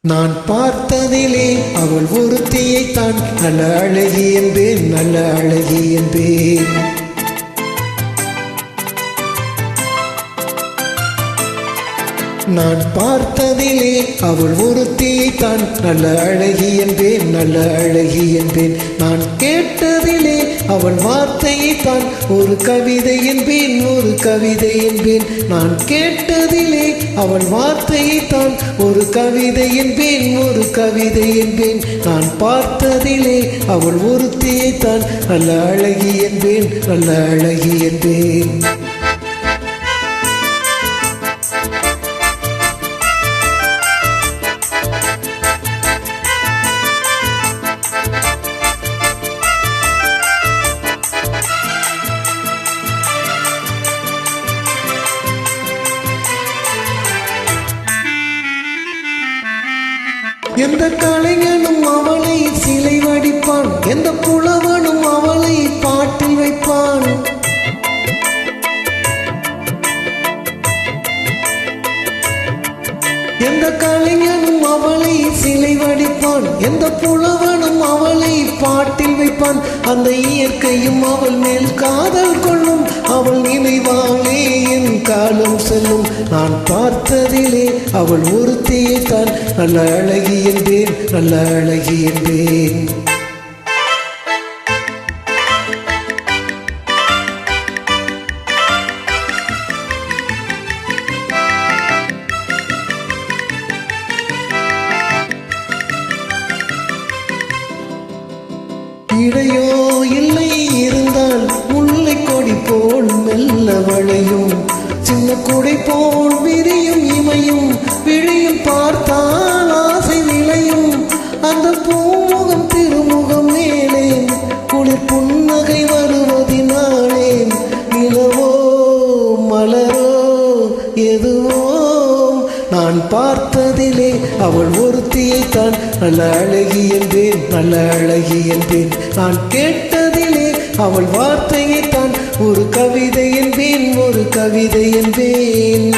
நான் பார்த்ததிலே அவள் ஒருத்தியைத்தான் நல்ல அழகி என்பேன், நல்ல அழகி என்பேன். நான் பார்த்ததிலே அவள் ஒருத்தியைத்தான் நல்ல அழகி என்பேன், நல்ல அழகி என்பேன். நான் கேட்டதிலே அவள் வார்த்தையைத்தான் ஒரு கவிதை என்பேன், ஒரு கவிதை என்பேன். நான் கேட்டதிலே அவள் வார்த்தையைத்தான் ஒரு கவிதை என்பேன், ஒரு கவிதை என்பேன். நான் பார்த்ததிலே அவள் ஒருத்தியைத்தான் நல்ல அழகி என்பேன், நல்ல அழகி என்பேன். எந்த கலைஞனும் அவளை சிலை வடிப்பான், எந்த புலவனும் அவளை பாட்டில் வைப்பான். எந்த கலைஞனும் அவளை சிலை வடிப்பான், எந்த புலவனும் அவளை பாட்டில் வைப்பான். அந்த இயற்கையும் அவள் மேல் காதல் கொள்ளும், அவள் நினைவாளே என் காலம் செல்லும். நான் பார்த்ததிலே அவள் ஒருத்தியைத்தான் நல்ல அழகி என்பேன், நல்ல அழகி என்பேன். இடையோ இல்லை இருந்தால் முல்லை கொடி போல் மெல்ல வளையும், சின்ன கொடை போல் விரியும் இமையும், விழியும் பார்த்தால் ஆசை நிலையும். அந்த பூமுகம் திருமுகம் மேலே குளிர் புன்னகை வருவதினாலே, நிலவோ மலரோ எதுவோ நான் பார்த்ததிலே அவள் ஒருத்தியைத்தான் நல்ல அழகி என்பேன், நல்ல அழகி என்பேன். நான் கேட்டதிலே அவள் வார்த்தையைத்தான் ஒரு கவிதை என்பேன், ஒரு கவிதை என்பேன்.